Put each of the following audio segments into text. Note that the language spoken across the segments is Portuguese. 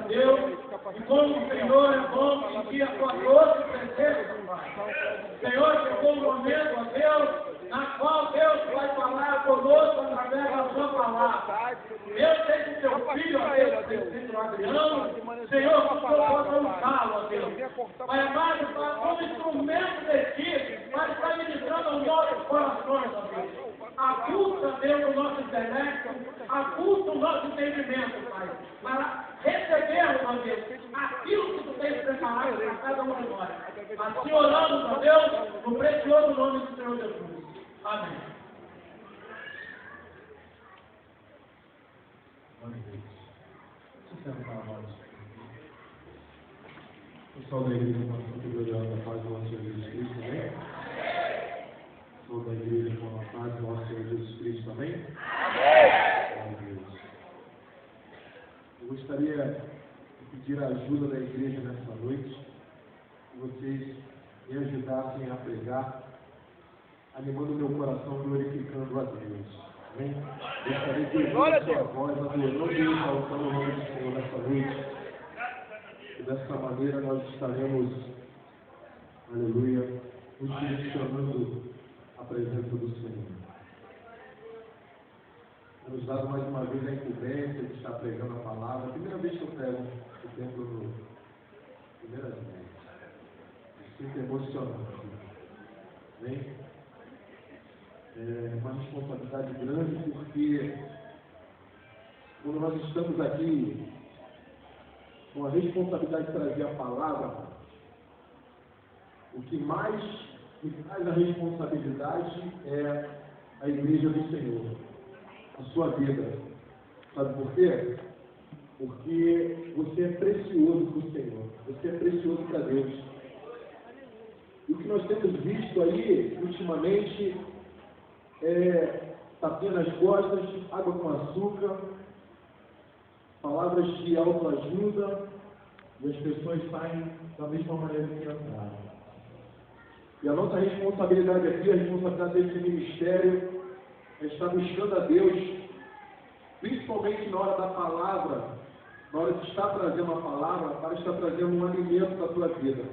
Deus, e como o Senhor é bom sentir a tua doce presença, Pai. Senhor, chegou um momento, ó Deus, na qual Deus vai falar conosco através da sua palavra. Eu sei que teu filho, ó Deus, presbítero Adriano, Senhor, que o Senhor possa usá-lo, ó Deus. Pai amado, como instrumento de ti, para estar ministrando aos nossos corações, ó Deus. Acusa, Deus, o nosso intelecto, acusa o nosso entendimento, Pai, para recebermos, ó Deus, aquilo que tu tens preparado para cada um de nós. Assim oramos, ó Deus, no precioso nome do Senhor Jesus. Amém. Pessoal da igreja, com a gloriosa paz do nosso Senhor Jesus Cristo, amém? Pessoal da igreja, com a paz do nosso Senhor Jesus Cristo, amém? Amém. Eu gostaria de pedir a ajuda da igreja nessa noite, que vocês me ajudassem a pregar, animando meu coração, glorificando a Deus. Amém? Gostaria de ouvir sua voz, adorando e exaltando o nome do Senhor nessa noite. E dessa maneira nós estaremos, aleluia, nos direcionando a presença do Senhor. Nos dado mais uma vez a incumbência de estar pregando a palavra. A primeira vez que eu prego o templo no primeira vez. Me sinto emocionante. Amém? É uma responsabilidade grande, porque quando nós estamos aqui com a responsabilidade de trazer a palavra, o que mais me traz a responsabilidade é a igreja do Senhor, a sua vida. Sabe por quê? Porque você é precioso para o Senhor, você é precioso para Deus. E o que nós temos visto aí, ultimamente, é tapinha nas costas, água com açúcar, palavras de autoajuda, e as pessoas saem da mesma maneira que entraram. E a nossa responsabilidade aqui, a responsabilidade desse ministério, é estar buscando a Deus, principalmente na hora da palavra, na hora de estar trazendo a palavra, para estar trazendo um alimento para a tua vida.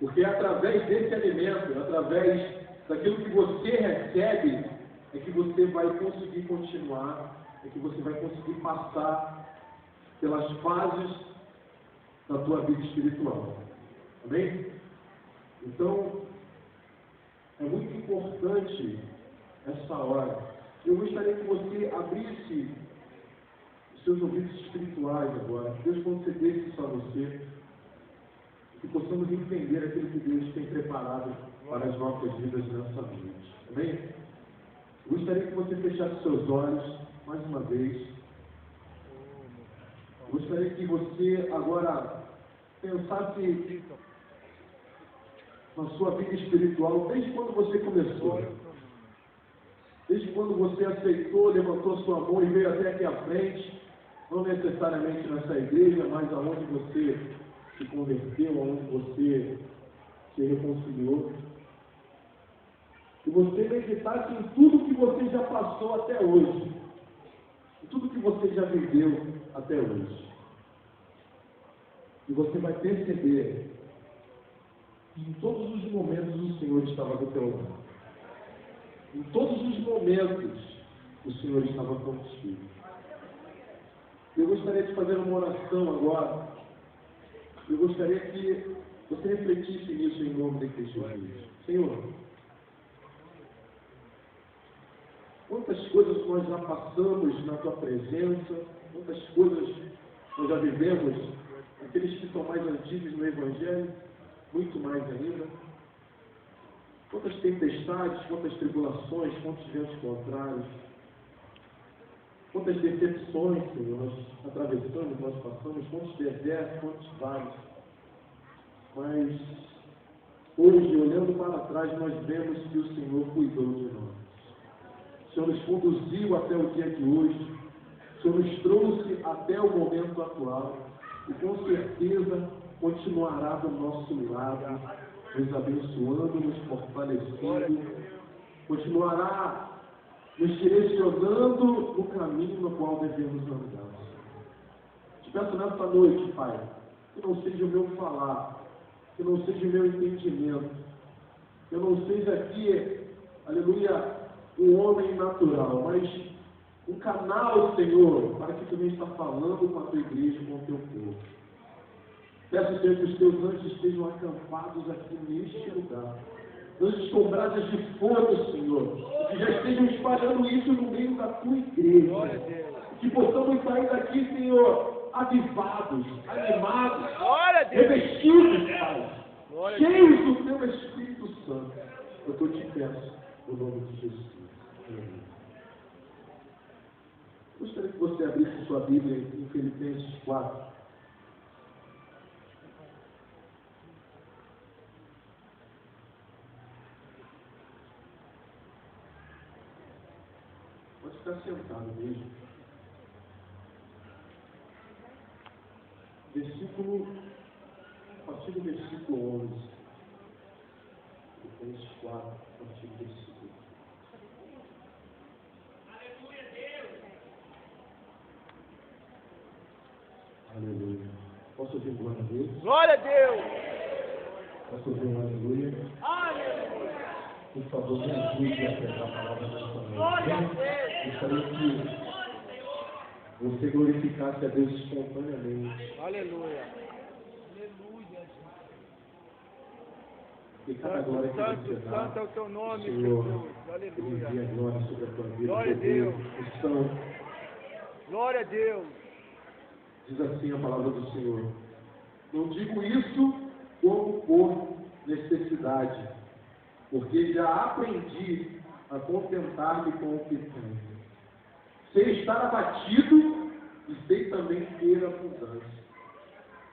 Porque é através desse alimento, através daquilo que você recebe, é que você vai conseguir continuar, é que você vai conseguir passar pelas fases da tua vida espiritual. Amém? Então, é muito importante essa hora. Eu gostaria que você abrisse os seus ouvidos espirituais agora, que Deus concedesse isso a você, que possamos entender aquilo que Deus tem preparado para as nossas vidas nessa noite. Amém? Eu gostaria que você fechasse seus olhos mais uma vez. Eu gostaria que você agora pensasse na sua vida espiritual, desde quando você começou. Desde quando você aceitou, levantou sua mão e veio até aqui à frente, não necessariamente nessa igreja, mas aonde você se converteu, aonde você se reconciliou. E você meditasse em tudo que você já passou até hoje, em tudo que você já viveu até hoje. E você vai perceber que em todos os momentos o Senhor estava do teu lado. Em todos os momentos o Senhor estava contigo. Eu gostaria de fazer uma oração agora. Eu gostaria que você refletisse nisso em nome de Cristo Jesus. Senhor, quantas coisas nós já passamos na Tua presença, quantas coisas nós já vivemos, aqueles que são mais antigos no Evangelho, muito mais ainda. Quantas tempestades, quantas tribulações, quantos ventos contrários, quantas decepções, Senhor, nós atravessamos, nós passamos, quantos desertos, quantos vales. Mas hoje, olhando para trás, nós vemos que o Senhor cuidou de nós. O Senhor nos conduziu até o dia de hoje. O Senhor nos trouxe até o momento atual. E com certeza continuará do nosso lado, nos abençoando, nos fortalecendo. Continuará nos direcionando no caminho no qual devemos andar. Te peço nessa noite, Pai, que não seja o meu falar, que não seja o meu entendimento, que eu não seja aqui, aleluia, um homem natural, mas um canal, Senhor, para que tu me está falando com a tua igreja, com o teu povo. Peço, Senhor, que os teus anjos estejam acampados aqui neste lugar. Anjos com brasas de fogo, Senhor, que já estejam espalhando isso no meio da tua igreja. Que possamos sair daqui, Senhor, avivados, animados, revestidos, Pai, cheios do teu Espírito Santo. Eu te peço, no nome de Jesus. Amém. Gostaria que você abrisse sua Bíblia em Filipenses 4. Pode ficar sentado mesmo. A partir do versículo 11. Filipenses 4, a partir do versículo 11. Aleluia. Posso ouvir um glória a Deus? Glória a Deus! Posso ouvir um aleluia? Aleluia! Por favor, me ajude a pregar a palavra desta noite. Glória a Deus! Gostaria que você glorificasse a Deus espontaneamente. Aleluia! E cada glória que Santo, você dá, santo é o teu nome, Senhor, Jesus. Aleluia! envia glória sobre a tua vida. Glória a Deus. Então, Glória a Deus! diz assim a palavra do Senhor: não digo isso como por necessidade, porque já aprendi a contentar-me com o que tenho. Sei estar abatido e sei também ter abundância.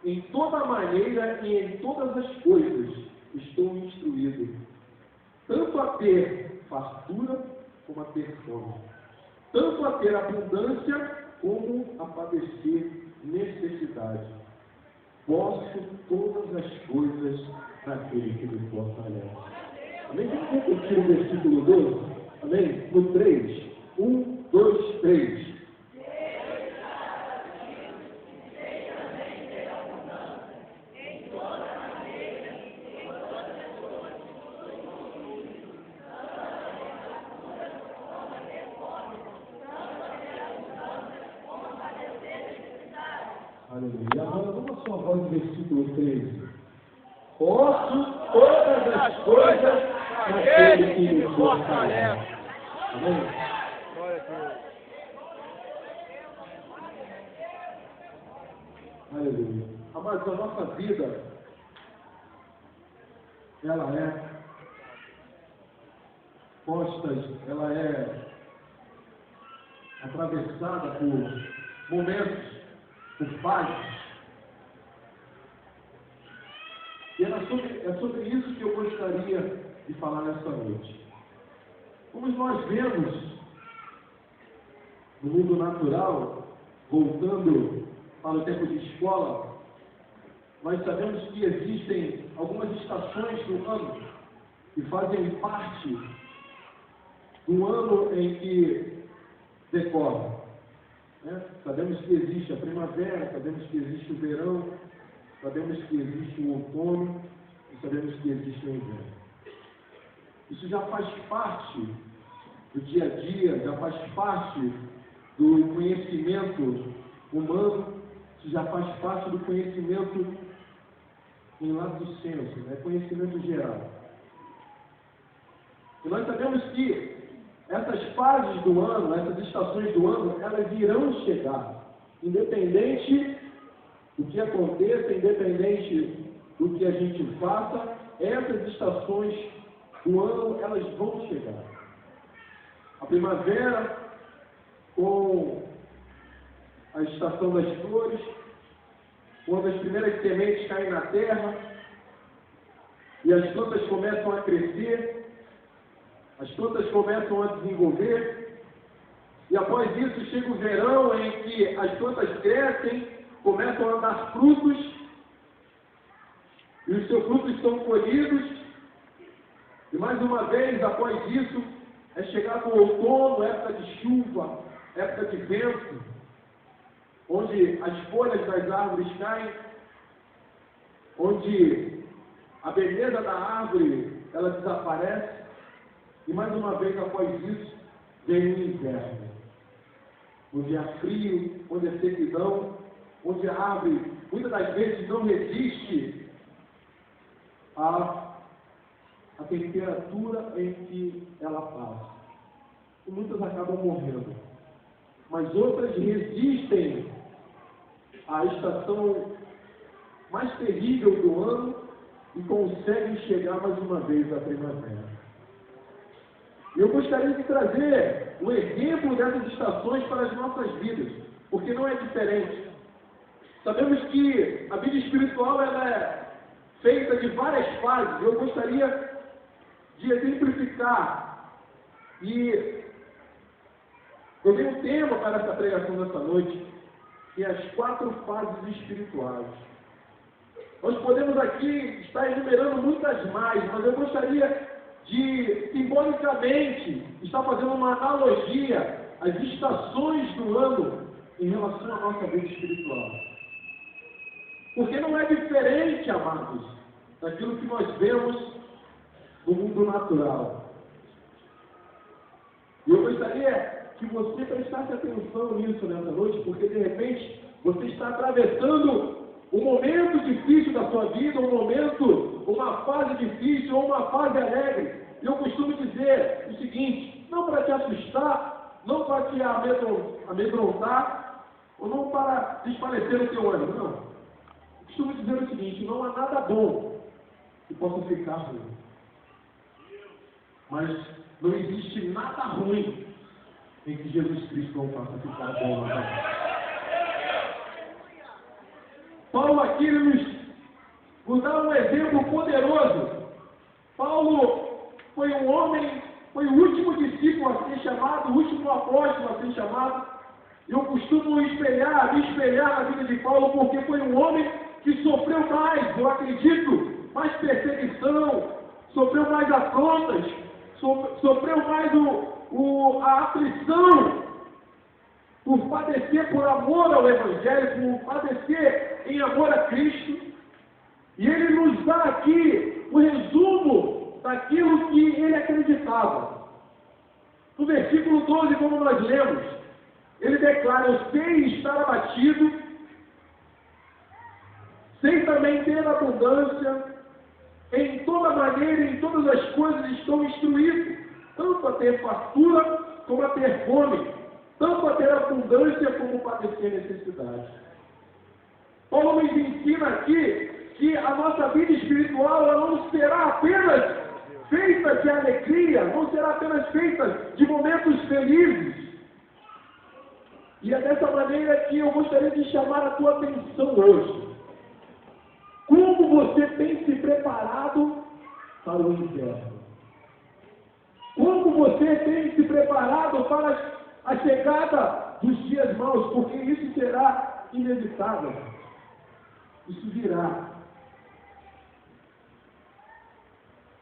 Em toda maneira e em todas as coisas estou instruído, tanto a ter fartura como a ter fome, tanto a ter abundância como a padecer necessidade. Posso todas as coisas naquele que me fortalece. Amém? Vamos repetir o versículo 12? Amém? No 3. 1, 2, 3. Aleluia. E agora vamos a sua voz no versículo 13. Posso todas as coisas naquele que me fortalece. Amém? Glória a Deus! Aleluia. Amados, a nossa vida, ela é ela é atravessada por momentos, por fases. E é sobre isso que eu gostaria de falar nessa noite. Como nós vemos no mundo natural, voltando para o tempo de escola, nós sabemos que existem algumas estações do ano que fazem parte do ano em que decorre. Sabemos que existe a primavera, sabemos que existe o verão, sabemos que existe o outono e sabemos que existe o inverno. Isso já faz parte do dia a dia, já faz parte do conhecimento humano, isso já faz parte do conhecimento em lato senso, conhecimento geral. E nós sabemos que essas fases do ano, essas estações do ano, elas irão chegar, independente do que aconteça, independente do que a gente faça, essas estações do ano, elas vão chegar. A primavera, com a estação das flores, quando as primeiras sementes caem na terra e as plantas começam a crescer, as plantas começam a desenvolver, e após isso chega o verão, em que as plantas crescem, começam a dar frutos, e os seus frutos são colhidos, e mais uma vez, após isso, é chegado o outono, época de chuva, época de vento, onde as folhas das árvores caem, onde a beleza da árvore ela desaparece, e mais uma vez após isso vem o inverno, onde há frio, onde há sequidão, onde a árvore muitas das vezes não resiste à temperatura em que ela passa. E muitas acabam morrendo. Mas outras resistem à estação mais terrível do ano e conseguem chegar mais uma vez à primavera. E eu gostaria de trazer um exemplo dessas estações para as nossas vidas, porque não é diferente. Sabemos que a vida espiritual ela é feita de várias fases. Eu gostaria de exemplificar e eu dei um tema para essa pregação dessa noite, que é as 4 fases espirituais. Nós podemos aqui estar enumerando muitas mais, mas eu gostaria de, simbolicamente, estar fazendo uma analogia às estações do ano em relação à nossa vida espiritual. Porque não é diferente, amados, daquilo que nós vemos no mundo natural. E eu gostaria que você prestasse atenção nisso nessa noite, porque de repente você está atravessando um momento difícil da sua vida, um momento, uma fase difícil ou uma fase alegre. E eu costumo dizer o seguinte, não para te assustar, não para te amedrontar, ou não para desfalecer o teu ânimo, não. Eu costumo dizer o seguinte, não há nada bom que possa ficar ruim. Mas não existe nada ruim em que Jesus Cristo não faça ficar bom. Paulo aqui nos dá um exemplo poderoso. Paulo foi um homem, foi o último discípulo a ser chamado, o último apóstolo a ser chamado. Eu costumo me espelhar na vida de Paulo, porque foi um homem que sofreu mais, eu acredito, mais perseguição, sofreu mais afrontas, sofreu mais a aflição por padecer por amor ao Evangelho, por padecer em amor a Cristo. E ele nos dá aqui o resumo daquilo que ele acreditava. No versículo 12, como nós lemos, ele declara, eu sei estar abatido, sei também ter abundância, em toda maneira, em todas as coisas estou instruído, tanto a ter fartura como a ter fome, tanto a ter abundância como padecer necessidade. Paulo nos ensina aqui que a nossa vida espiritual ela não será apenas feita de alegria, não será apenas feita de momentos felizes. E é dessa maneira que eu gostaria de chamar a tua atenção hoje. Como você tem se preparado para o inverno? Como você tem se preparado para a chegada dos dias maus? Porque isso será inevitável. Isso virá.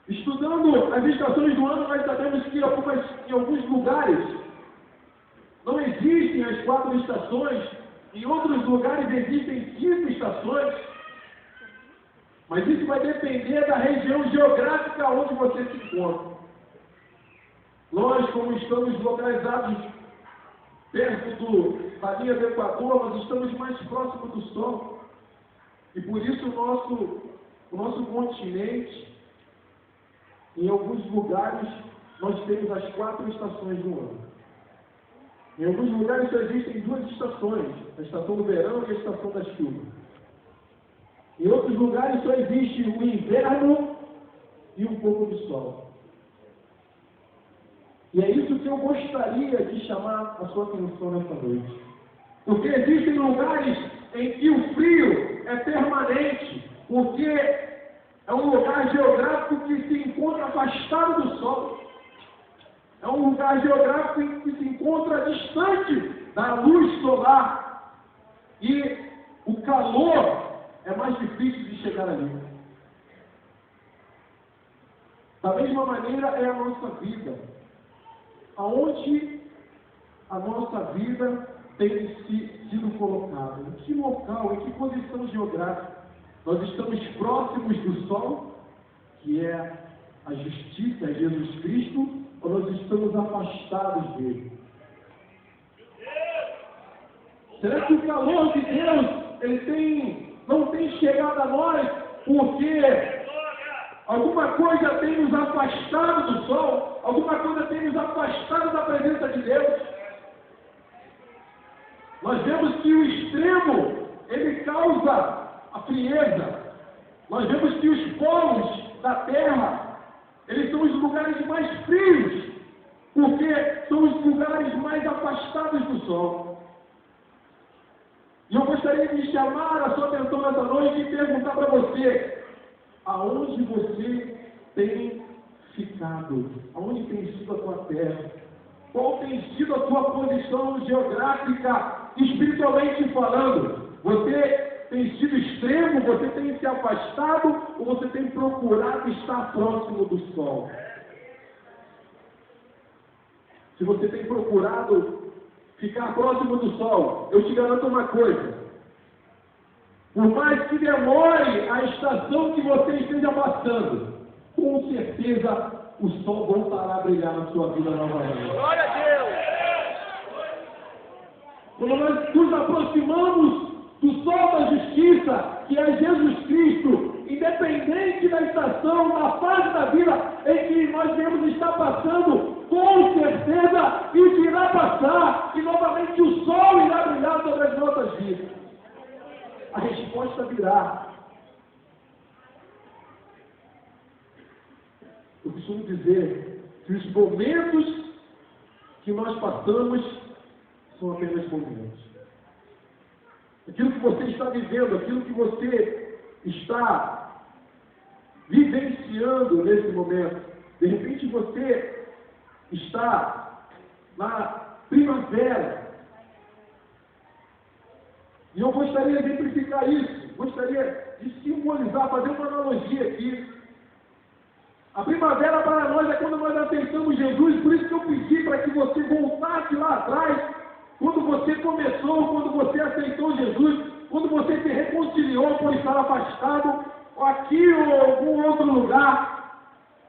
Estudando as estações do ano, nós sabemos que em alguns lugares não existem as 4 estações, em outros lugares existem 5 estações, mas isso vai depender da região geográfica onde você se encontra. Nós, como estamos localizados perto da linha do Equador, nós estamos mais próximos do Sol, e por isso o nosso continente, em alguns lugares, nós temos as 4 estações do ano. Em alguns lugares só existem 2 estações, a estação do verão e a estação da chuva. Em outros lugares só existe o inverno e um pouco do sol. E é isso que eu gostaria de chamar a sua atenção nessa noite. Porque existem lugares em que o frio é permanente, porque é um lugar geográfico que se encontra afastado do sol. É um lugar geográfico em que se encontra distante da luz solar. E o calor é mais difícil de chegar ali. Da mesma maneira é a nossa vida. Aonde a nossa vida tem sido colocado? Em que local, em que posição geográfica? Nós estamos próximos do sol, que é a justiça, é Jesus Cristo, ou nós estamos afastados dele? Será que o calor de Deus não tem chegado a nós porque alguma coisa tem nos afastado do sol? Alguma coisa tem nos afastado da presença de Deus? Nós vemos que o extremo, ele causa a frieza. Nós vemos que os polos da Terra, eles são os lugares mais frios, porque são os lugares mais afastados do sol. E eu gostaria de chamar a sua atenção nessa noite e perguntar para você, aonde você tem ficado? Aonde tem sido a tua terra? Qual tem sido a tua posição geográfica, espiritualmente falando? Você tem sido extremo? Você tem se afastado? Ou você tem procurado estar próximo do sol? Se você tem procurado ficar próximo do sol, eu te garanto uma coisa: por mais que demore a estação que você esteja passando, com certeza o sol voltará a brilhar na sua vida novamente. Glória a Deus! Quando nós nos aproximamos do sol da justiça, que é Jesus Cristo, independente da estação, da fase da vida em que nós devemos estar passando, com certeza isso irá passar e novamente o sol irá brilhar sobre as nossas vidas. A resposta virá. Eu costumo dizer que os momentos que nós passamos são apenas momentos. Aquilo que você está vivendo, aquilo que você está vivenciando nesse momento, de repente você está na primavera. E eu gostaria de exemplificar isso, gostaria de simbolizar, fazer uma analogia aqui. A primavera para nós é quando nós aceitamos Jesus, por isso que eu pedi para que você voltasse lá atrás, quando você começou, quando você aceitou Jesus, quando você se reconciliou por estar afastado, ou aqui ou em algum outro lugar.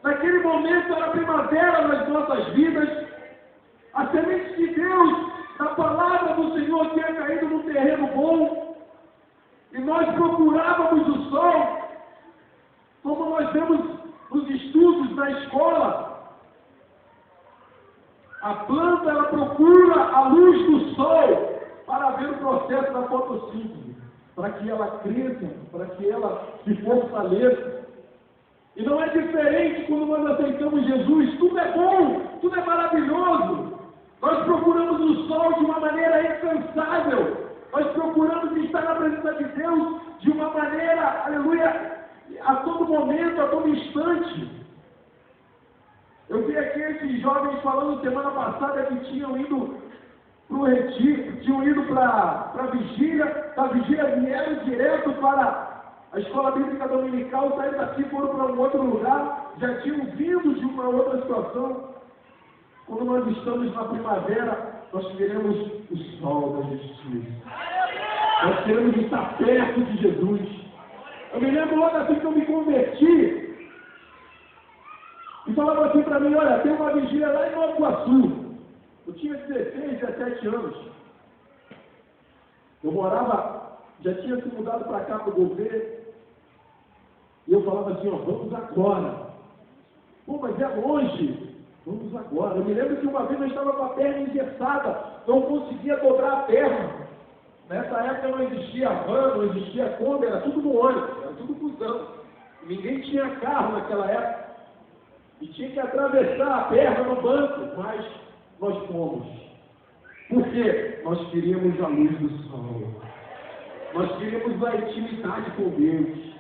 Naquele momento era primavera nas nossas vidas, a semente de Deus, a palavra do Senhor tinha caído no terreno bom, e nós procurávamos o sol, como nós vemos nos estudos na escola. A planta, ela procura a luz do sol para ver o processo da fotossíntese, para que ela cresça, para que ela se fortaleça. E não é diferente quando nós aceitamos Jesus. Tudo é bom, tudo é maravilhoso. Nós procuramos o sol de uma maneira incansável. Nós procuramos estar na presença de Deus de uma maneira, aleluia, a todo momento, a todo instante. Eu vi aqui esses jovens falando semana passada que tinham ido para o retiro, tinham ido para a vigília, da vigília vieram direto para a escola bíblica dominical, saíram daqui, foram para um outro lugar, já tinham vindo de uma outra situação. Quando nós estamos na primavera, nós queremos o sol da justiça. Nós queremos estar perto de Jesus. Eu me lembro logo assim que eu me converti, e falava assim para mim: olha, tem uma vigília lá em Nova Iguaçu. Eu tinha 16, 17 anos. Eu morava, já tinha se mudado para cá, para o governo. E eu falava assim: ó, vamos agora. Pô, mas é longe. Vamos agora. Eu me lembro que uma vez eu estava com a perna engessada, não conseguia dobrar a perna. Nessa época não existia van, não existia Kombi, era tudo no ônibus, era tudo busão. Ninguém tinha carro naquela época. E tinha que atravessar a perna no banco, mas nós fomos. Por quê? Nós queríamos a luz do sol. Nós queríamos a intimidade com Deus.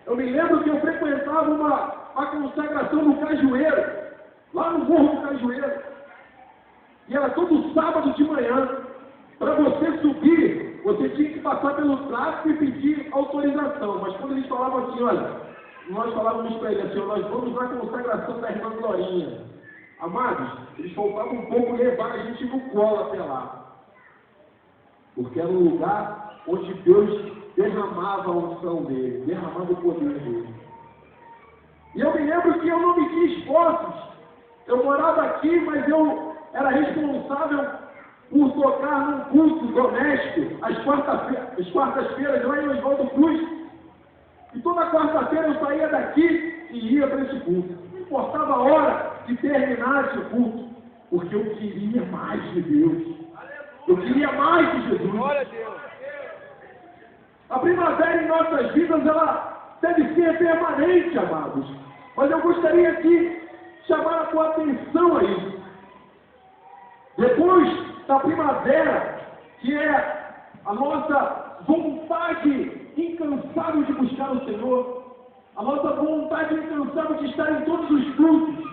Eu me lembro que eu frequentava uma consagração no Cajueiro, lá no Morro do Cajueiro. E era todo sábado de manhã. Para você subir, você tinha que passar pelo tráfego e pedir autorização. Mas quando eles falavam assim, olha, nós falávamos para eles assim: nós vamos na consagração da irmã Glorinha. Amados, eles faltavam um pouco levar a gente no colo até lá. porque era um lugar onde Deus derramava a unção dele, derramava o poder dele. E eu me lembro que eu não medi esforços. Eu morava aqui, mas eu era responsável por tocar num culto doméstico, às quartas-feiras, lá em Oswaldo Cruz. E toda quarta-feira eu saía daqui e ia para esse culto. Não importava a hora que terminasse o culto, porque eu queria mais de Deus. Eu queria mais de Jesus. Glória a Deus. A primavera em nossas vidas, ela deve ser permanente, amados. Mas eu gostaria de chamar a tua atenção a isso. Depois da primavera, que é a nossa vontade incansável de buscar o Senhor, a nossa vontade incansável de estar em todos os cultos.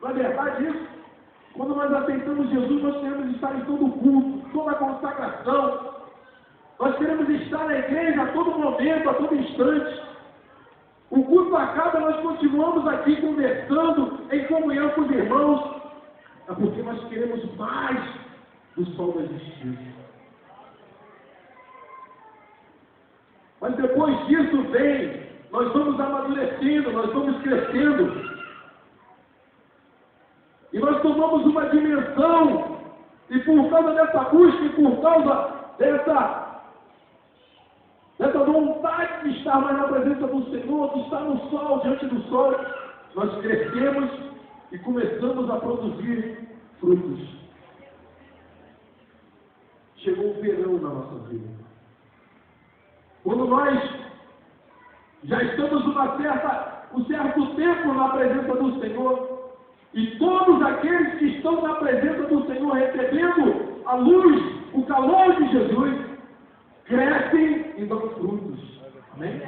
Não é verdade isso? Quando nós aceitamos Jesus, nós queremos estar em todo culto, toda consagração. Nós queremos estar na igreja a todo momento, a todo instante. O culto acaba, nós continuamos aqui conversando, em comunhão com os irmãos. É porque nós queremos mais do sol da justiça. Mas depois disso vem, nós vamos amadurecendo, nós vamos crescendo. E nós tomamos uma dimensão, e por causa dessa busca, e por causa dessa vontade de estar mais na presença do Senhor, de estar no sol, diante do sol, nós crescemos e começamos a produzir frutos. Chegou o verão na nossa vida. Quando nós já estamos um certo tempo na presença do Senhor, e todos aqueles que estão na presença do Senhor recebendo a luz, o calor de Jesus, crescem e dão frutos. Amém?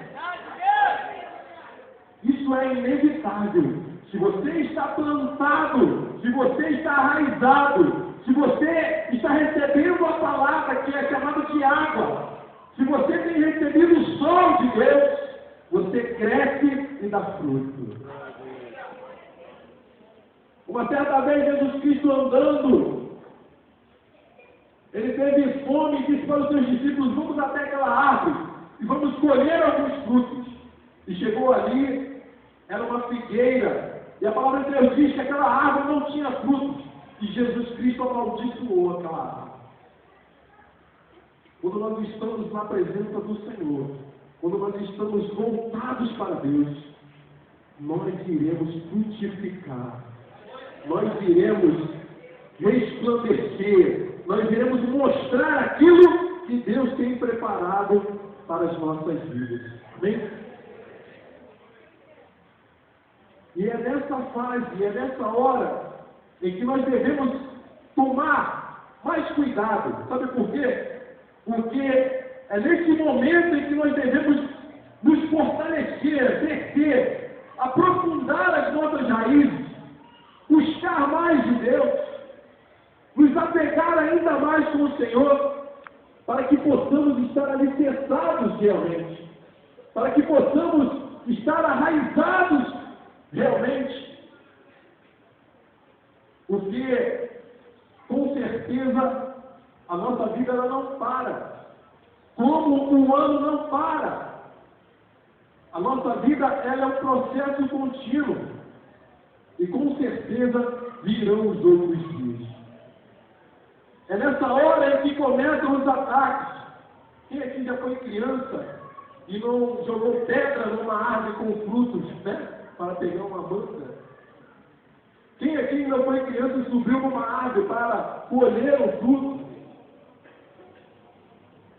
Isso é inevitável. Se você está plantado, se você está arraizado, se você está recebendo a palavra que é chamada de água, se você tem recebido o sol de Deus, você cresce e dá fruto. Uma certa vez, Jesus Cristo andando, ele teve fome e disse para os seus discípulos: vamos até aquela árvore e vamos colher alguns frutos. E chegou ali, era uma figueira, e a palavra de Deus diz que aquela árvore não tinha frutos, e Jesus Cristo amaldiçoou aquela árvore. Quando nós estamos na presença do Senhor, quando nós estamos voltados para Deus, nós iremos frutificar. Nós iremos resplandecer, nós iremos mostrar aquilo que Deus tem preparado para as nossas vidas. Amém? E é nessa fase, é nessa hora, em que nós devemos tomar mais cuidado. Sabe por quê? Porque é nesse momento em que nós devemos nos fortalecer, crescer, aprofundar as nossas raízes, buscar mais de Deus, nos apegar ainda mais com o Senhor, para que possamos estar alicerçados realmente, para que possamos estar arraizados realmente, porque com certeza a nossa vida ela não para, como um ano não para. A nossa vida ela é um processo contínuo. E com certeza virão os outros dias. É nessa hora em que começam os ataques. Quem aqui já foi criança e não jogou pedra numa árvore com frutos, né? Para pegar uma manga? Quem aqui ainda foi criança e subiu numa árvore para colher o fruto?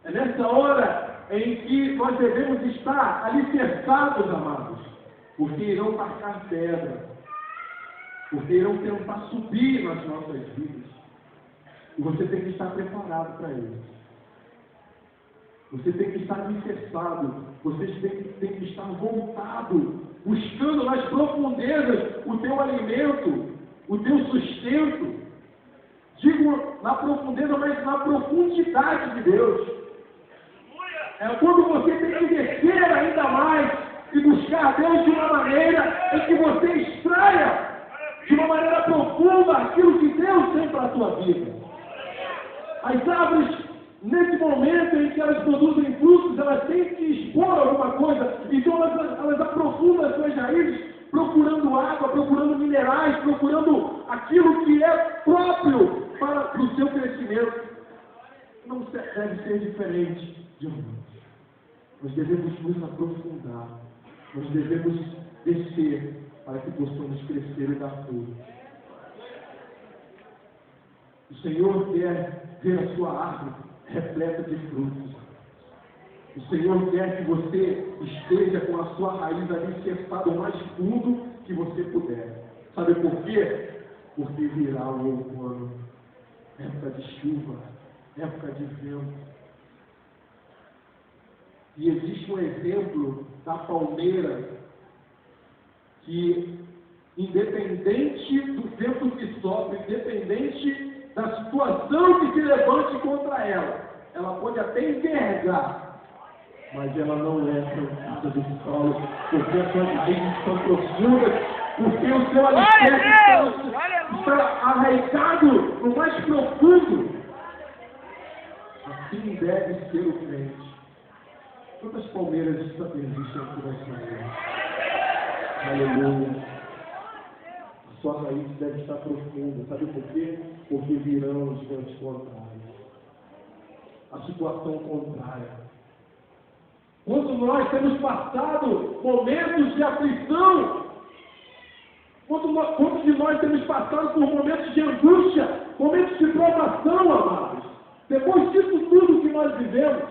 É nessa hora em que nós devemos estar alicerçados, amados, porque irão tacar pedra. Porque irão tentar subir nas nossas vidas. E você tem que estar preparado para isso. Você tem que estar alicerçado. Você tem que estar voltado, buscando nas profundezas o teu alimento, o teu sustento. Digo na profundeza, mas na profundidade de Deus. É quando você tem que descer ainda mais e buscar Deus de uma maneira em que você extraia de uma maneira profunda aquilo que Deus tem para a tua vida. As árvores Nesse momento em que elas produzem frutos, elas têm que expor alguma coisa, então elas aprofundam as suas raízes, procurando água, procurando minerais, procurando aquilo que é próprio para o seu crescimento. Não deve ser diferente de nós. Nós devemos nos aprofundar, nós devemos descer para que possamos crescer e dar fruto. O Senhor quer ver a sua árvore repleta de frutos. O Senhor quer que você esteja com a sua raiz alicerçada o mais fundo que você puder. Sabe por quê? Porque virá o outono, época de chuva, época de vento. E existe um exemplo da palmeira que, independente do vento que sopra, independente da situação que se levante contra ela, ela pode até envergar, mas ela não é trancada do solo, porque as suas raízes são profundas, porque o seu alicerce está arraigado no mais profundo. Assim deve ser o crente. Quantas palmeiras existem aqui nessa manhã? Aleluia. A sua raiz deve estar profunda. Sabe por quê? Porque virão os ventos contrários. A situação contrária. Quando nós temos passado momentos de aflição, quantos de nós temos passado por momentos de angústia, momentos de provação, amados? Depois disso tudo que nós vivemos,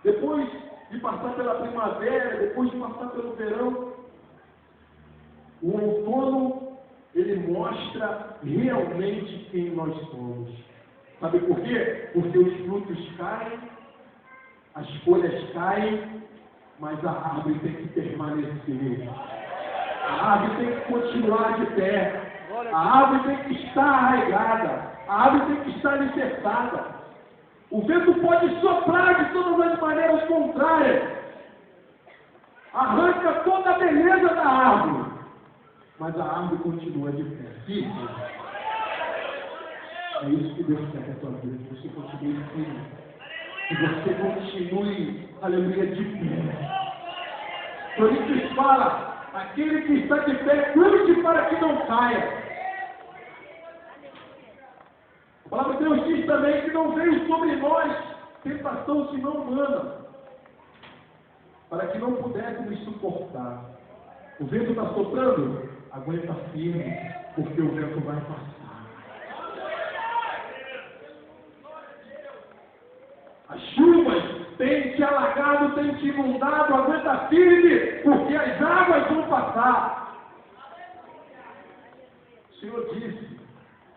depois de passar pela primavera, depois de passar pelo verão, o outono, ele mostra realmente quem nós somos. Sabe por quê? Porque os frutos caem, as folhas caem, mas a árvore tem que permanecer. A árvore tem que continuar de pé. A árvore tem que estar arraigada. A árvore tem que estar alicerçada. O vento pode soprar de todas as maneiras contrárias. Arranca toda a beleza da árvore. Mas a árvore continua de pé. Sim. É isso que Deus quer na tua vida. Que você continue firme. Que você continue, aleluia, de pé. Coríntios fala, aquele que está de pé, cuide para que não caia. A palavra de Deus diz também que não veio sobre nós tentação senão humana, para que não pudéssemos suportar. O vento está soprando? Aguenta firme, porque o vento vai passar. As chuvas têm te alagado, têm te inundado, aguenta firme, porque as águas vão passar. O Senhor disse,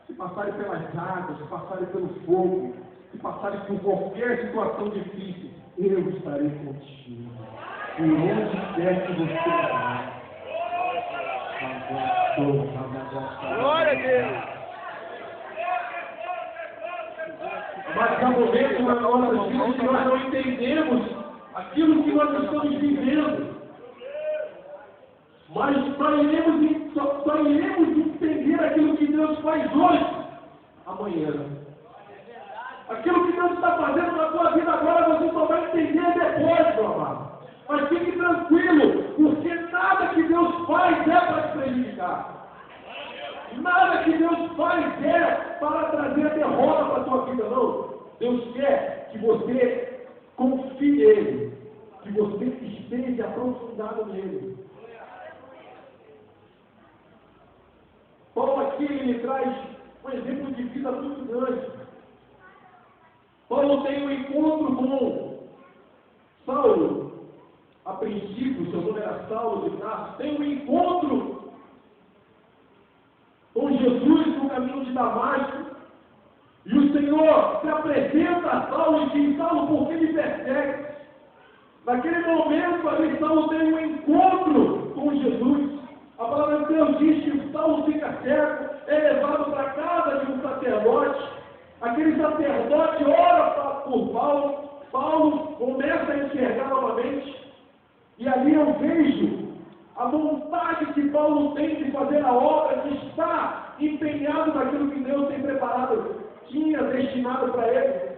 se passarem pelas águas, se passarem pelo fogo, se passarem por qualquer situação difícil, eu estarei contigo. Por onde quer que você vá. Glória a Deus. Mas há momentos na nossa vida que nós não entendemos aquilo que nós estamos vivendo. Mas só iremos entender aquilo que Deus faz hoje, amanhã. Aquilo que Deus está fazendo na tua vida agora, você só vai entender depois, meu amado. Mas fique tranquilo, porque nada que Deus faz é para te prejudicar. Nada que Deus faz é para trazer a derrota para a tua vida, não. Deus quer que você confie nele, que você esteja aprofundado nele. Paulo aqui ele traz um exemplo de vida muito grande. Paulo tem um encontro com Saulo. A princípio, seu nome era Saulo de Tarso. Tem um encontro com Jesus no caminho de Damasco. E o Senhor se apresenta a Saulo e diz, Saulo, por que me persegue? Naquele momento, ali, Saulo tem um encontro com Jesus. A palavra de Deus diz que Saulo fica cego, é levado para a casa de um sacerdote. Aquele sacerdote ora por Paulo. Paulo começa a enxergar novamente. E ali eu vejo a vontade que Paulo tem de fazer a obra, de estar empenhado naquilo que Deus tem preparado, tinha destinado para ele.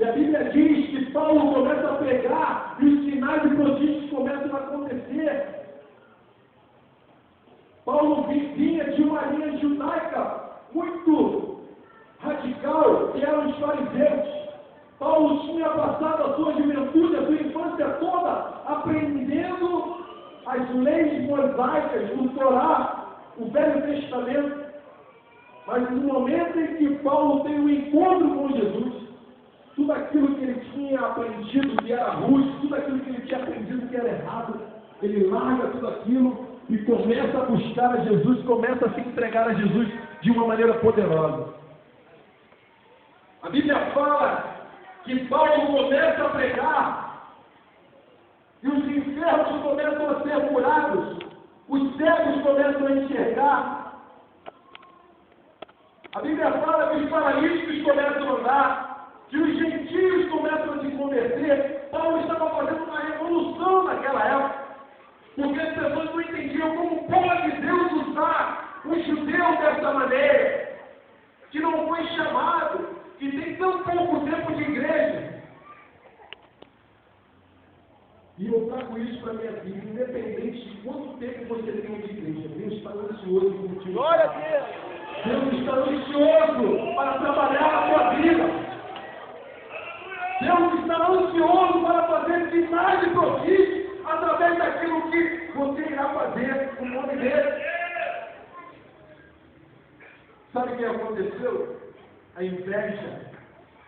E a Bíblia diz que Paulo começa a pregar e os sinais e prodígios começam a acontecer. Paulo vinha de uma linha judaica muito radical, que eram os fariseus. Paulo tinha passado a sua juventude, a sua infância toda, aprendendo as leis mosaicas, o Torá, o Velho Testamento. Mas no momento em que Paulo tem um encontro com Jesus, tudo aquilo que ele tinha aprendido que era ruim, tudo aquilo que ele tinha aprendido que era errado, ele larga tudo aquilo e começa a buscar a Jesus, começa a se entregar a Jesus de uma maneira poderosa. A Bíblia fala que Paulo começa a pregar e os enfermos começam a ser curados, os cegos começam a enxergar. A Bíblia fala que os paralíticos começam a andar, que os gentios começam a se converter. Paulo estava fazendo uma revolução naquela época, porque as pessoas não entendiam como pode Deus usar um judeu dessa maneira, que não foi chamado, que tem tão pouco tempo de igreja. E eu trago isso para a minha vida, independente de quanto tempo você tem de igreja. Deus está ansioso por ti. Glória a Deus! Deus está ansioso para trabalhar na sua vida. Deus está ansioso para fazer sinais e prodígios através daquilo que você irá fazer com o nome dele. Sabe o que aconteceu? A inveja.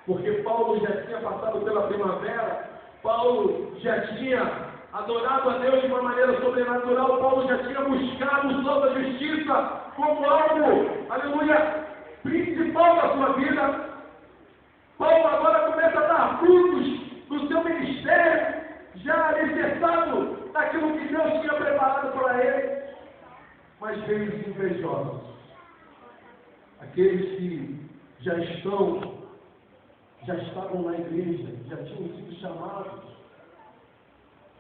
Porque Paulo já tinha passado pela primavera, Paulo já tinha adorado a Deus de uma maneira sobrenatural, Paulo já tinha buscado o sol da justiça como algo, aleluia, principal da sua vida. Paulo agora começa a dar frutos do seu ministério, já alicerçado daquilo que Deus tinha preparado para ele. Mas veio os invejosos, aqueles que já estavam na igreja, já tinham sido chamados,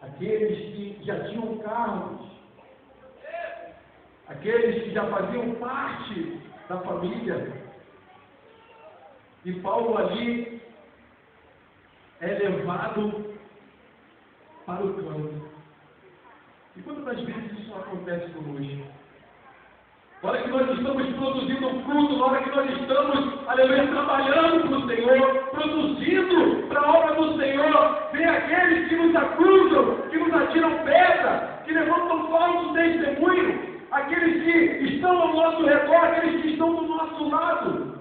aqueles que já tinham cargos, aqueles que já faziam parte da família. E Paulo ali é levado para o campo. E quantas vezes isso acontece conosco? Na hora que nós estamos produzindo fruto, na hora que nós estamos, aleluia, trabalhando para o Senhor, produzindo para a obra do Senhor, vem aqueles que nos acusam, que nos atiram pedra, que levantam falso testemunho, aqueles que estão ao nosso redor, aqueles que estão do nosso lado,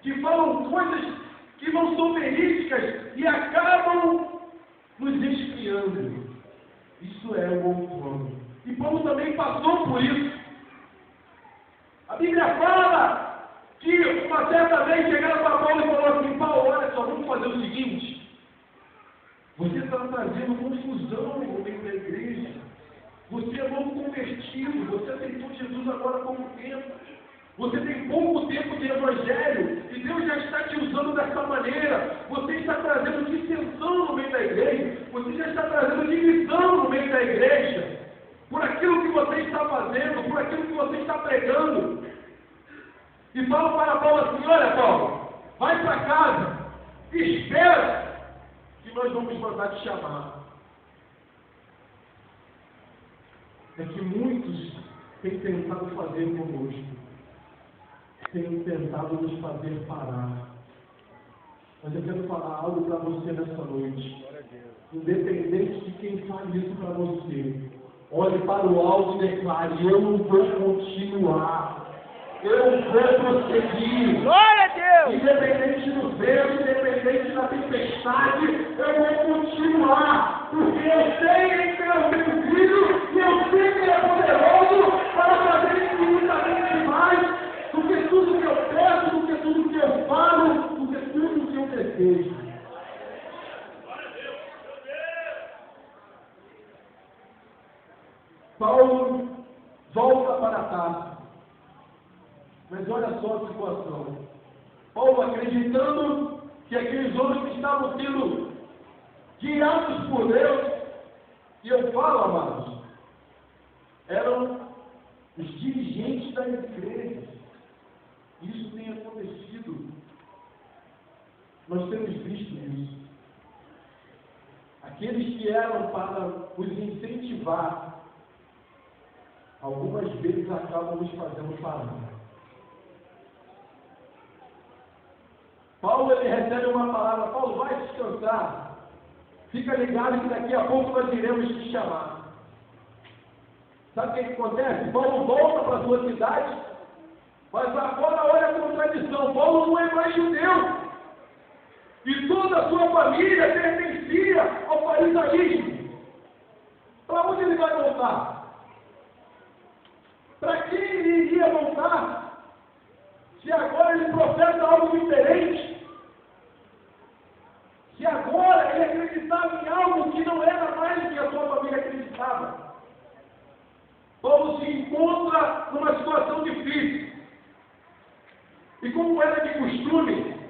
que falam coisas que não são verídicas e acabam nos espiando. Isso é o outono. E Paulo também passou por isso. A Bíblia fala que uma certa vez chegaram para Paulo e falaram assim: Paulo, olha só, vamos fazer o seguinte, você está trazendo confusão no meio da igreja, você é novo convertido, você aceitou Jesus agora há pouco tempo, você tem pouco tempo de evangelho, e Deus já está te usando dessa maneira, você está trazendo dissensão no meio da igreja, você já está trazendo divisão no meio da igreja, por aquilo que você está fazendo, por aquilo que você está pregando. E falo para Paulo assim: olha, Paulo, vai para casa, espera, que nós vamos mandar te chamar. É que muitos têm tentado fazer conosco, têm tentado nos fazer parar. Mas eu quero falar algo para você nessa noite. Independente de quem faz isso para você, olhe para o alto e declare: eu não vou continuar. Eu vou prosseguir. Glória a Deus! Independente do vento, independente da tempestade, eu vou continuar. Porque eu sei em quem eu tenho crido e eu sei que Ele é poderoso para fazer infinitamente mais do que tudo que eu peço, do que tudo que eu falo, do que tudo que eu desejo. Paulo volta para Tarso. Mas olha só a situação. Paulo acreditando que aqueles homens que estavam sendo guiados por Deus, e eu falo, amados, eram os dirigentes das igrejas. Isso tem acontecido Nós temos visto isso. Aqueles que eram para os incentivar, algumas vezes acabam nos fazendo parar. Paulo, ele recebe uma palavra: Paulo, vai descansar. Fica ligado que daqui a pouco nós iremos te chamar. Sabe o que acontece? Paulo volta para a sua cidade, mas agora olha a contradição. Paulo não é mais judeu. E toda a sua família pertencia ao farisaísmo. Para onde ele vai voltar? Para quem ele iria voltar? Se agora ele professa algo diferente. Se agora ele acreditava em algo que não era mais o que a sua família acreditava. Paulo se encontra numa situação difícil. E como era de costume,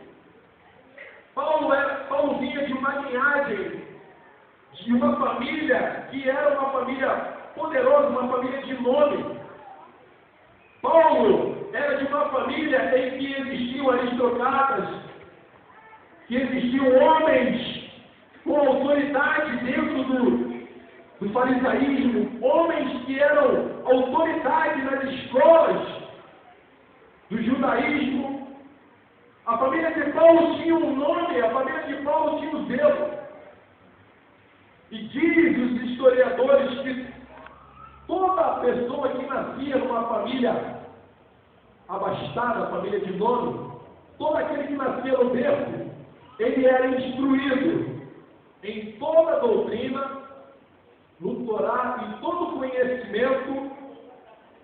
Paulo vinha de uma linhagem, de uma família que era uma família poderosa, uma família de nome. Paulo era de uma família em que existiam aristocratas, que existiam homens com autoridade dentro do farisaísmo, homens que eram autoridade nas escolas do judaísmo. A família de Paulo tinha um nome, a família de Paulo tinha um zelo. E diz os historiadores que toda pessoa que nascia numa família abastada, família de nome, todo aquele que nascia no berço, ele era instruído em toda a doutrina, no Torá, em todo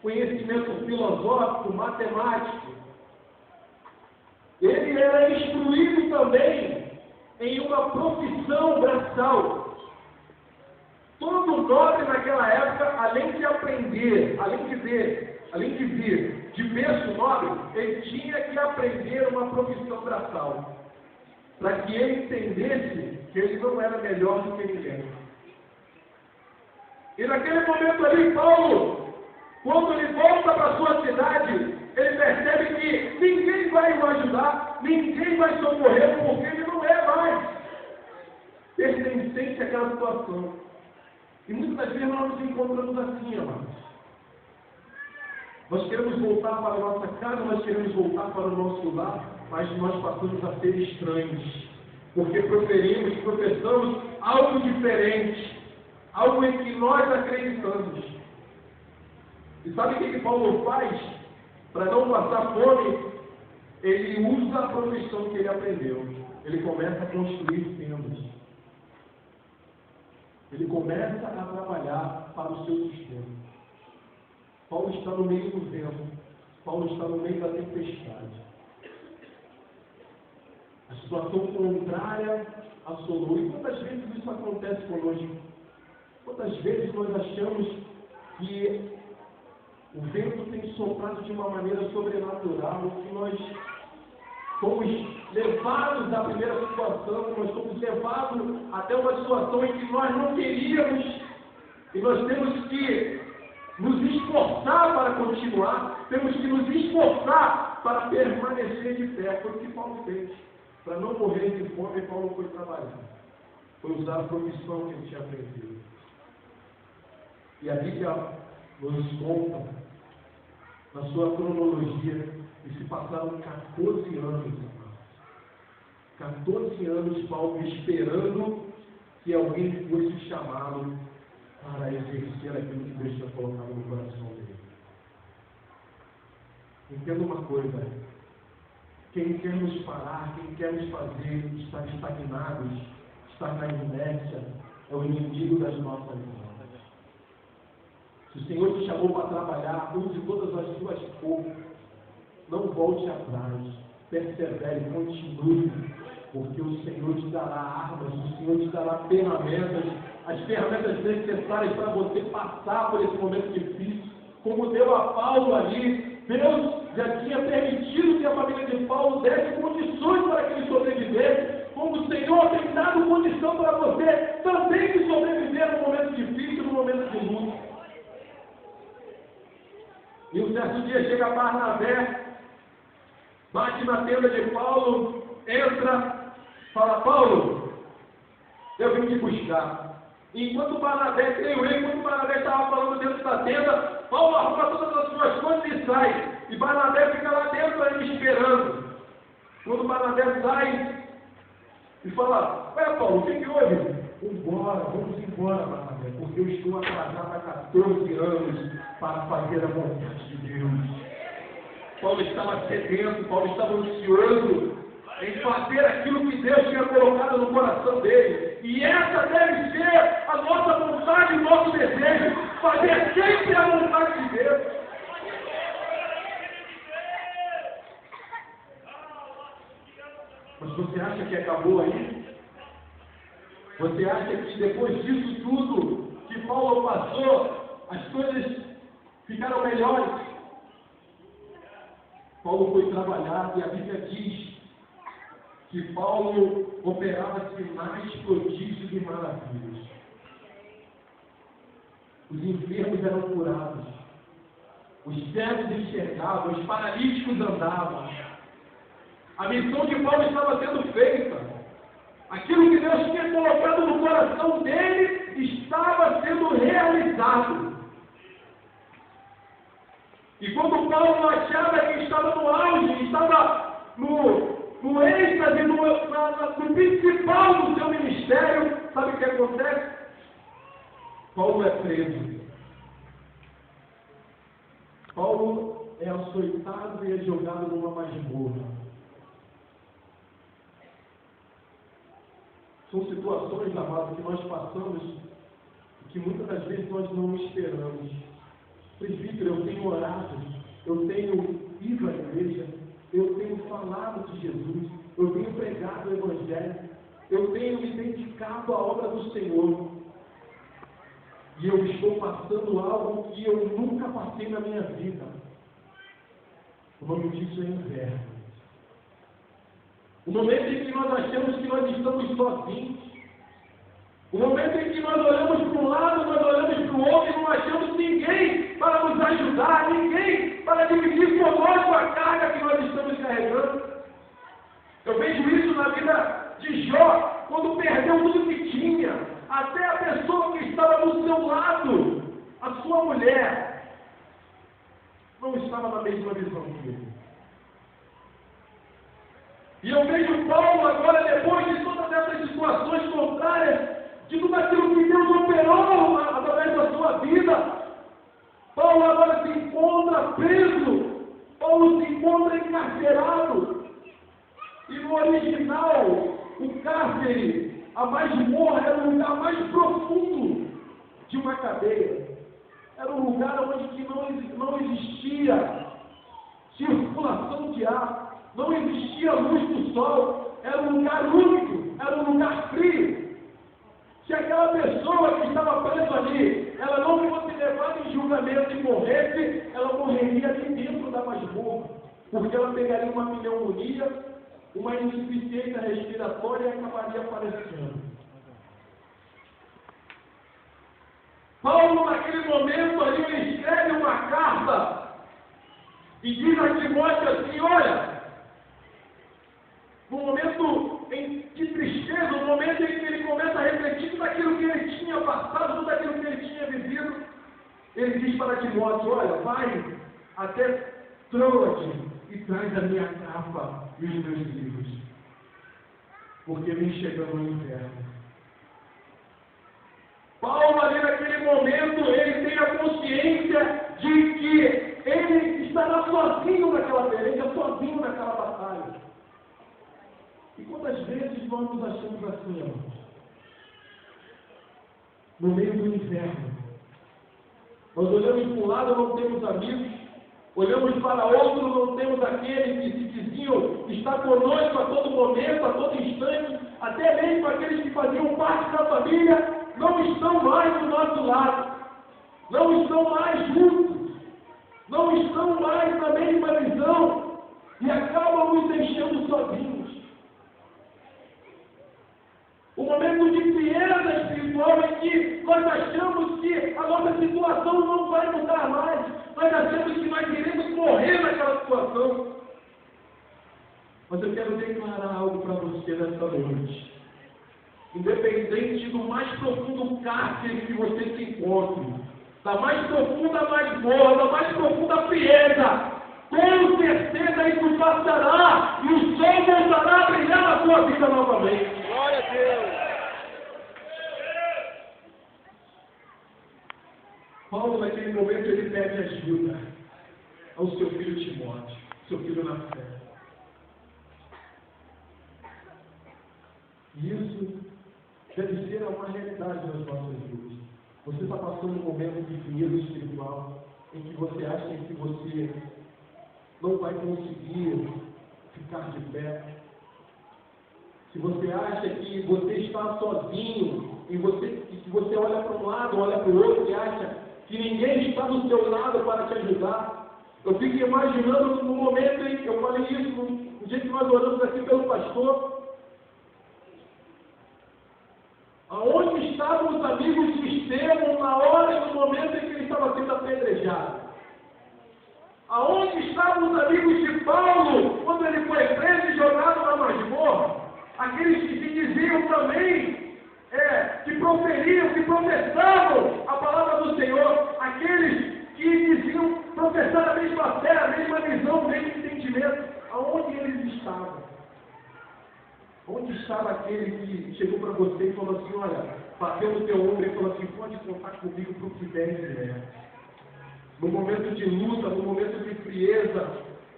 conhecimento filosófico, matemático. Ele era instruído também em uma profissão braçal. Todo nobre naquela época, além de aprender, além de vir de berço nobre, ele tinha que aprender uma profissão braçal, para que ele entendesse que ele não era melhor do que ninguém. E naquele momento ali, Paulo, quando ele volta para a sua cidade, ele percebe que ninguém vai o ajudar, ninguém vai socorrer, porque ele não é mais pertencente àquela situação. E muitas vezes nós nos encontramos assim, amados. Nós queremos voltar para a nossa casa, nós queremos voltar para o nosso lar, mas nós passamos a ser estranhos, porque professamos algo diferente, algo em que nós acreditamos. E sabe o que Paulo faz? Para não passar fome, ele usa a profissão que ele aprendeu. Ele começa a construir tendas. Ele começa a trabalhar para o seu sustento. Paulo está no meio do vento. Paulo está no meio da tempestade. A situação contrária assolou. E quantas vezes isso acontece conosco? Quantas vezes nós achamos que o vento tem soprado de uma maneira sobrenatural, que nós fomos levados da primeira situação, nós fomos levados até uma situação em que nós não queríamos, e nós temos que nos esforçar para continuar, temos que nos esforçar para permanecer de pé. Foi o que Paulo fez. Para não morrer de fome, Paulo foi trabalhar. Foi usar a profissão que ele tinha aprendido. E a Bíblia nos conta, na sua cronologia, que se passaram 14 anos. 14 anos Paulo esperando que alguém fosse chamado para exercer aquilo que Deus tinha colocado no coração dele. Entenda uma coisa: quem quer nos parar, quem quer nos fazer estar estagnados, estar na inércia, é o inimigo das nossas vidas. Se o Senhor te chamou para trabalhar, use todas as suas forças, não volte atrás, persevere, continue, porque o Senhor te dará armas, o Senhor te dará ferramentas, as ferramentas necessárias para você passar por esse momento difícil, como deu a Paulo ali. Deus já tinha permitido que a família de Paulo desse condições para que ele sobrevivesse, como o Senhor tem dado condição para você também de sobreviver no momento difícil, no momento de luta. E um certo dia chega Barnabé, bate na tenda de Paulo, entra Fala, Paulo, eu vim te buscar. Enquanto Barnabé, creio eu, enquanto Barnabé estava falando dentro da tenda, Paulo arruma todas as suas coisas e sai. E Barnabé fica lá dentro ali esperando. Quando Barnabé sai e fala, Paulo, o que houve? Vamos embora, Barnabé, porque eu estou atrasado há 14 anos para fazer a vontade de Deus. Paulo estava sedento, Paulo estava ansioso em fazer aquilo que Deus tinha colocado no coração dele. E essa deve ser a nossa vontade, o nosso desejo, fazer sempre a vontade de Deus. Mas você acha que acabou aí? Você acha que depois disso tudo que Paulo passou, as coisas ficaram melhores? Paulo foi trabalhar e a Bíblia diz que Paulo operava sinais, prodígios e maravilhas. Os enfermos eram curados, os cegos enxergavam, os paralíticos andavam. A missão de Paulo estava sendo feita. Aquilo que Deus tinha colocado no coração dele estava sendo realizado. E quando Paulo achava que estava no auge, estava no êxtase, no principal do seu ministério, sabe o que acontece? Paulo é preso. Paulo é açoitado e é jogado numa masmorra. São situações, amados, que nós passamos e que muitas das vezes nós não esperamos. Presbítero, eu tenho orado, eu tenho ido à igreja, eu tenho falado de Jesus, eu tenho pregado o Evangelho, eu tenho me dedicado à obra do Senhor. E eu estou passando algo que eu nunca passei na minha vida. O nome disso é inverno. O momento em que nós achamos que nós estamos sozinhos. O momento em que nós olhamos para um lado, nós olhamos para o outro e não achamos ninguém para nos ajudar, ninguém para dividir conosco a carga que nós estamos carregando. Eu vejo isso na vida de Jó, quando perdeu tudo que tinha. Até a pessoa que estava do seu lado, a sua mulher, não estava na mesma visão que ele. E eu vejo Paulo agora, depois de todas essas situações contrárias, de tudo aquilo que Deus operou através da sua vida, Paulo agora se encontra preso, Paulo se encontra encarcerado. E no original, o cárcere, a masmorra, era o lugar mais profundo de uma cadeia. Era um lugar onde que não existia circulação de ar. Não existia luz do sol, era um lugar úmido, era um lugar frio. Se aquela pessoa que estava presa ali, ela não fosse levada em julgamento e morresse, ela morreria ali dentro da masmorra, porque ela pegaria uma pneumonia, uma insuficiência respiratória e acabaria falecendo. Paulo, naquele momento ali, ele escreve uma carta e diz a Timóteo assim, olha, no momento de tristeza, no momento em que ele começa a refletir tudo aquilo que ele tinha passado, tudo aquilo que ele tinha vivido, ele diz para Timóteo, olha, vai até Troade e traz a minha capa e os meus livros, porque vem chegando o inverno. Paulo, ali naquele momento, ele tem a consciência de que ele estará sozinho naquela peleja, sozinho naquela batalha. E quantas vezes nós nos achamos assim, irmãos? No meio do inferno. Nós olhamos para um lado, não temos amigos. Olhamos para outro, não temos aqueles que se diziam estar conosco a todo momento, a todo instante. Até mesmo aqueles que faziam parte da família, não estão mais do nosso lado. Não estão mais juntos. Não estão mais na mesma visão. E acabam nos deixando sozinhos. O momento de frieza espiritual em que nós achamos que a nossa situação não vai mudar mais. Nós achamos que nós iremos morrer naquela situação. Mas eu quero declarar algo para você nessa noite. Independente do mais profundo cárcere que você se encontre, da mais profunda masmorra, da mais profunda frieza, com certeza isso passará e o sol voltará a brilhar na sua vida novamente. Glória a Deus. Paulo, naquele momento, ele pede ajuda ao seu filho Timóteo, seu filho na fé. E isso deve ser uma realidade nas nossas vidas. Você está passando um momento de frieza espiritual em que você acha que você não vai conseguir ficar de pé. Se você acha que você está sozinho e que você olha para um lado, olha para o outro e acha que ninguém está do seu lado para te ajudar. Eu fico imaginando no momento em que eu falei isso, no dia que nós oramos aqui pelo pastor, aonde estavam os amigos de Estevão na hora e no momento em que ele estava sendo apedrejado? Aonde estavam os amigos de Paulo quando ele foi preso e jogado na masmorra? Aqueles que diziam também, que proferiam, que professavam a palavra do Senhor, aqueles que diziam professar a mesma fé, a mesma visão, o mesmo entendimento. Aonde eles estavam? Onde estava aquele que chegou para você e falou assim, olha, bateu no teu ombro e falou assim, pode contar comigo para o que der e vier. No momento de luta, no momento de frieza,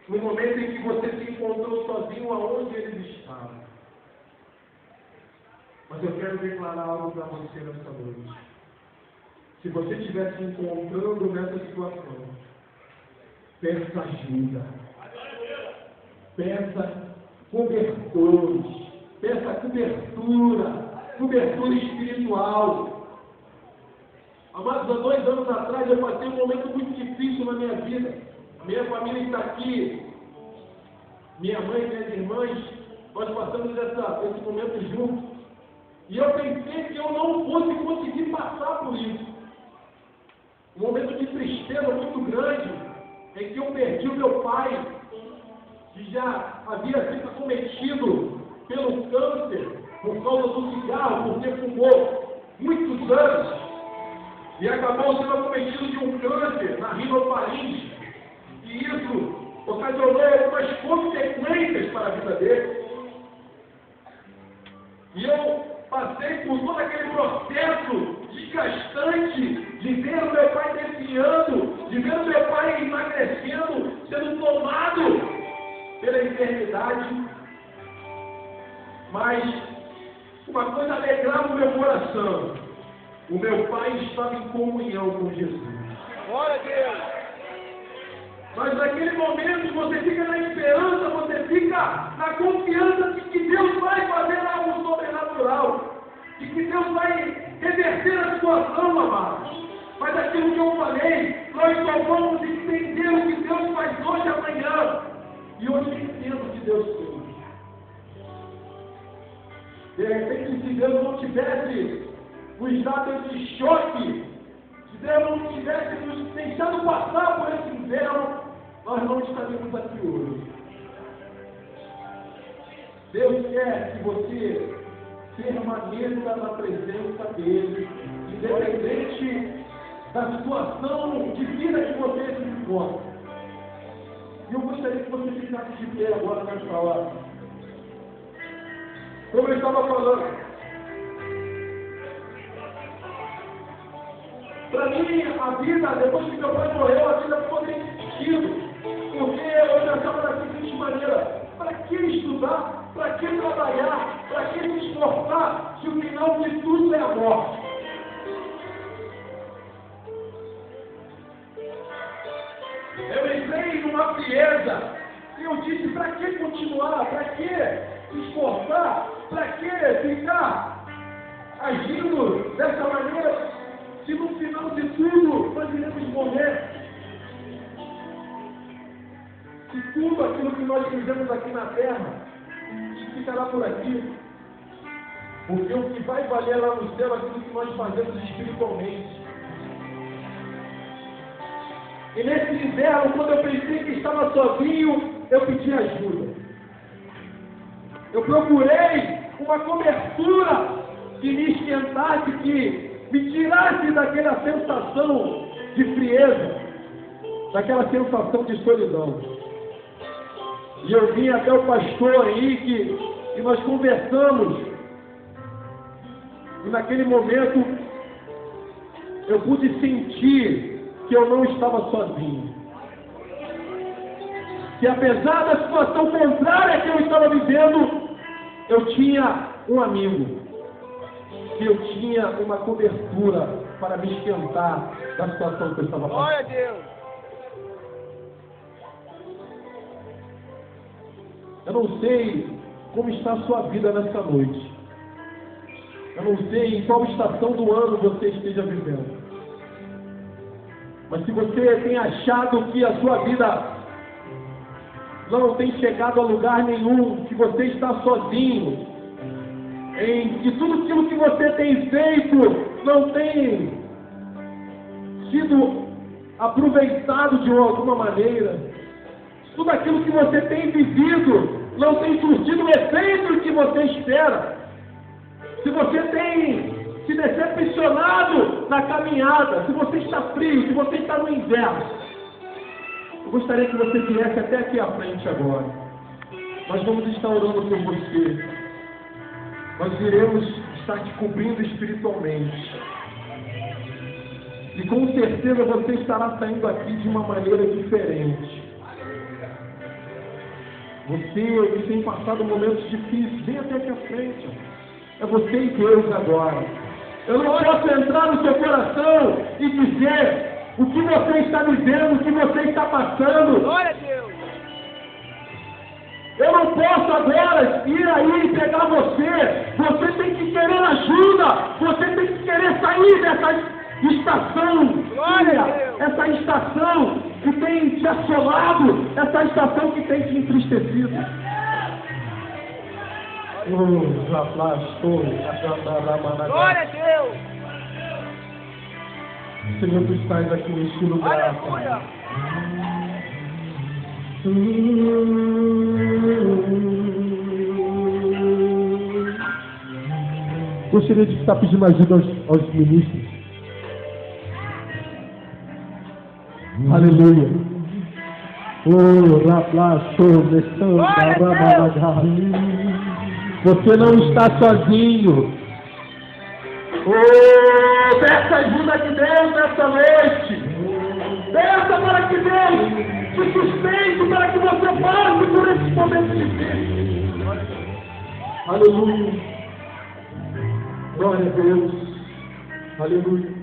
no momento em que você se encontrou sozinho, aonde eles estavam. Mas eu quero declarar algo para você nessa noite. Se você estiver se encontrando nessa situação, peça ajuda. Peça cobertores. Peça cobertura espiritual. Amados, há 2 anos atrás eu passei um momento muito difícil na minha vida. A minha família está aqui, minha mãe e minhas irmãs, nós passamos esse momento juntos. E eu pensei que eu não fosse conseguir passar por isso. Um momento de tristeza muito grande, em que eu perdi o meu pai, que já havia sido acometido pelo câncer, por causa do cigarro, porque fumou muitos anos, e acabou sendo acometido de um câncer na rinofaringe, e isso ocasionou algumas consequências para a vida dele. E eu passei por todo aquele processo desgastante de ver o meu pai definhando, de ver o meu pai emagrecendo, sendo tomado pela enfermidade. Mas uma coisa alegrava o meu coração: o meu pai estava em comunhão com Jesus. Glória a Deus. Mas naquele momento você fica na esperança, você fica na confiança de que Deus vai fazer algo sobrenatural, de que Deus vai reverter a situação, amados. Mas aquilo que eu falei, nós só vamos entender o que Deus faz hoje e amanhã. E hoje eu entendo o que Deus fez. De repente, se Deus não tivesse nos dado esse choque, se Deus não tivesse nos deixado passar por esse inverno, nós não estaríamos aqui hoje. Deus quer que você permaneça na presença dEle, independente da situação de vida que você se encontra. E eu gostaria que você ficasse de pé agora nessa hora. Como eu estava falando, para mim, a vida, depois que meu pai morreu, a vida ficou sem sentido. Porque eu pensava da seguinte maneira: para que estudar? Para que trabalhar? Para que se esforçar? Se o final de tudo é a morte. Eu entrei numa frieza e eu disse: para que continuar? Para que se esforçar? Para que ficar agindo dessa maneira? Se no final de tudo nós iremos morrer. Se tudo aquilo que nós fizemos aqui na terra ficará por aqui. Porque o que vai valer lá no céu é aquilo que nós fazemos espiritualmente. E nesse inverno, quando eu pensei que estava sozinho, eu pedi ajuda. Eu procurei uma cobertura que me esquentasse, que me tirasse daquela sensação de frieza, daquela sensação de solidão. E eu vim até o pastor Henrique e nós conversamos. E naquele momento eu pude sentir que eu não estava sozinho. Que apesar da situação contrária que eu estava vivendo, eu tinha um amigo. Que eu tinha uma cobertura para me esquentar da situação que eu estava passando. Glória a Deus. Eu não sei como está a sua vida nessa noite. Eu não sei em qual estação do ano você esteja vivendo. Mas se você tem achado que a sua vida não tem chegado a lugar nenhum, que você está sozinho, que tudo aquilo que você tem feito não tem sido aproveitado de alguma maneira, tudo aquilo que você tem vivido não tem surtido o efeito que você espera, se você tem se decepcionado na caminhada, se você está frio, se você está no inverno, eu gostaria que você viesse até aqui à frente agora. Nós vamos estar orando por você. Nós iremos estar te cobrindo espiritualmente. E com certeza você estará saindo aqui de uma maneira diferente. Você que tem passado momentos difíceis, vem até aqui à frente. É você e Deus agora. Eu não posso entrar no seu coração e dizer o que você está vivendo, o que você está passando. Glória a Deus. Eu não posso agora ir aí e pegar você. Você tem que querer ajuda. Você tem que querer sair dessa estação fria, essa estação que tem te assolado, essa estação que tem te entristecido. Glória a Deus. Senhor, tu estás aqui neste lugar. Aleluia. Gostaria de estar pedindo ajuda aos ministros. Aleluia. Você não está sozinho. Peça ajuda de Deus nessa noite. Peça para que Deus te sustente, para que você passe por esses momentos difíceis. Aleluia. Glória a Deus. Aleluia.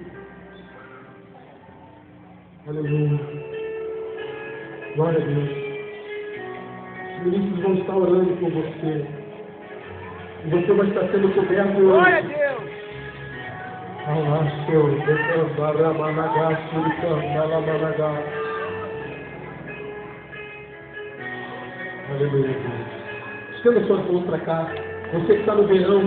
Aleluia. Glória a Deus. Os ministros vão estar orando por você. E você vai estar sendo coberto hoje. Glória a Deus. Aleluia. Estenda suas mãos para cá. Você que está no verão,